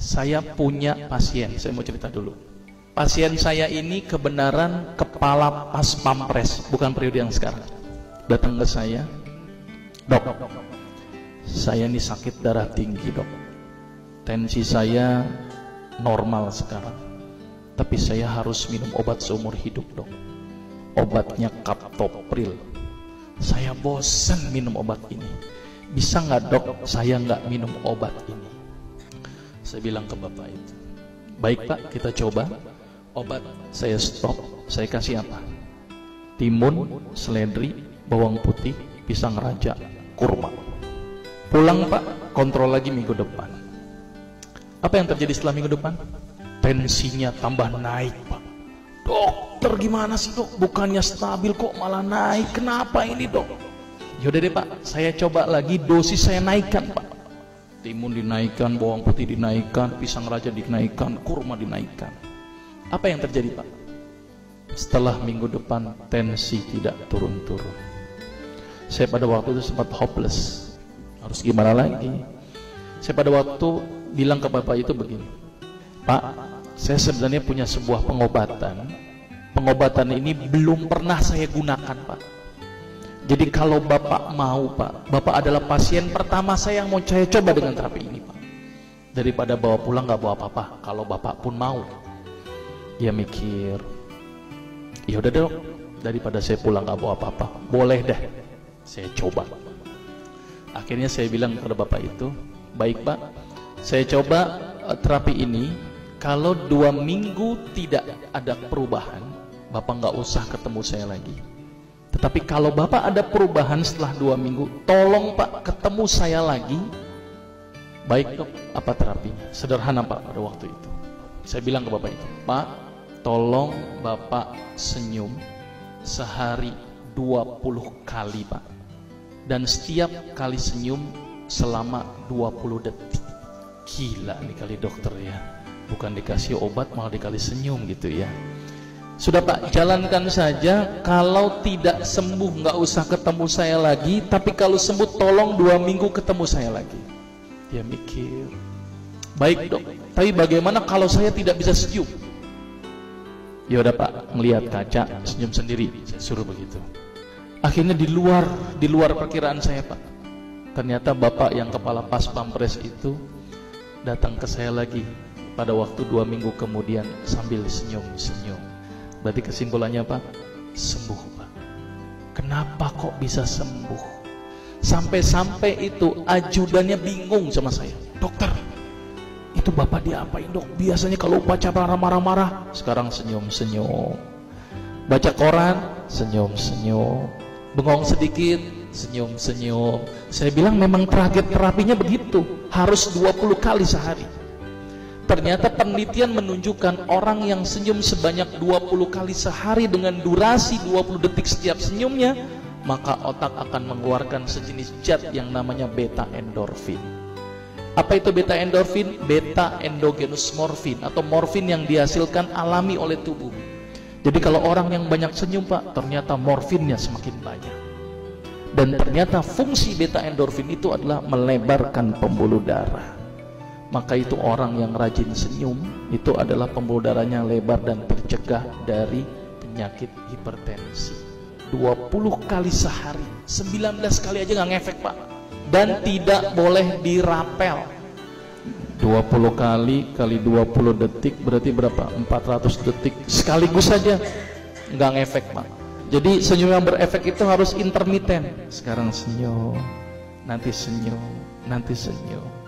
Saya punya pasien, saya mau cerita dulu. Pasien saya ini kebenaran kepala pas pampres, bukan periode yang sekarang. Datang ke saya, dok, saya ini sakit darah tinggi dok. Tensi saya normal sekarang, tapi saya harus minum obat seumur hidup dok. Obatnya kaptopril. Saya bosan minum obat ini. Bisa nggak dok, saya nggak minum obat ini? Saya bilang ke bapak itu, baik pak, kita coba. Obat saya stop, saya kasih apa? Timun, seledri, bawang putih, pisang raja, kurma. Pulang pak, kontrol lagi minggu depan. Apa yang terjadi setelah minggu depan? Tensinya tambah naik pak. Dokter gimana sih dok? Bukannya stabil kok malah naik. Kenapa ini dok? Yaudah deh pak, saya coba lagi, dosis saya naikkan pak. Timun dinaikkan, bawang putih dinaikkan, pisang raja dinaikkan, kurma dinaikkan. Apa yang terjadi pak? Setelah minggu depan tensi tidak turun-turun. Saya pada waktu itu sempat hopeless. Harus gimana lagi? Saya pada waktu bilang ke bapak itu begini, pak, saya sebenarnya punya sebuah pengobatan. Pengobatan ini belum pernah saya gunakan pak. Jadi kalau bapak mau pak, bapak adalah pasien pertama saya yang mau saya coba dengan terapi ini pak. Daripada bawa pulang nggak bawa apa-apa, kalau bapak pun mau. Dia mikir, ya udah dok, daripada saya pulang nggak bawa apa-apa, boleh deh, saya coba. Akhirnya saya bilang kepada bapak itu, baik pak, saya coba terapi ini. Kalau 2 minggu tidak ada perubahan, bapak nggak usah ketemu saya lagi. Tetapi kalau bapak ada perubahan setelah 2 minggu, tolong pak ketemu saya lagi. Baik dok, apa terapinya? Sederhana pak pada waktu itu. Saya bilang ke bapak itu, pak, tolong bapak senyum sehari 20 kali pak. Dan setiap kali senyum selama 20 detik. Gila nih kali dokter ya. Bukan dikasih obat malah dikali senyum gitu ya. Sudah pak, jalankan saja. Kalau tidak sembuh nggak usah ketemu saya lagi. Tapi kalau sembuh tolong 2 minggu ketemu saya lagi. Dia mikir, baik dok, tapi bagaimana kalau saya tidak bisa senyum? Ya udah pak, melihat kaca senyum sendiri. Saya suruh begitu. Akhirnya di luar perkiraan saya pak. Ternyata bapak yang kepala pas pampres itu datang ke saya lagi pada waktu 2 minggu kemudian sambil senyum-senyum. Berarti kesimpulannya pak, sembuh pak. Kenapa kok bisa sembuh? Sampai-sampai itu ajudannya bingung sama saya. Dokter, itu bapak diapain dok? Biasanya kalau upacara marah-marah, sekarang senyum-senyum. Baca koran, senyum-senyum. Bengong sedikit, senyum-senyum. Saya bilang memang target terapinya begitu, harus 20 kali sehari. Ternyata penelitian menunjukkan orang yang senyum sebanyak 20 kali sehari dengan durasi 20 detik setiap senyumnya, maka otak akan mengeluarkan sejenis zat yang namanya beta endorfin. Apa itu beta endorfin? Beta endogenous morfin atau morfin yang dihasilkan alami oleh tubuh. Jadi kalau orang yang banyak senyum pak, ternyata morfinnya semakin banyak. Dan ternyata fungsi beta endorfin itu adalah melebarkan pembuluh darah. Maka itu orang yang rajin senyum itu adalah pembuluh darahnya lebar dan tercegah dari penyakit hipertensi. 20 kali sehari, 19 kali aja nggak ngefek pak. Dan tidak boleh dirapel. 20 kali 20 detik berarti berapa? 400 detik sekaligus saja nggak ngefek pak. Jadi senyum yang berefek itu harus intermiten. Sekarang senyum, nanti senyum, nanti senyum.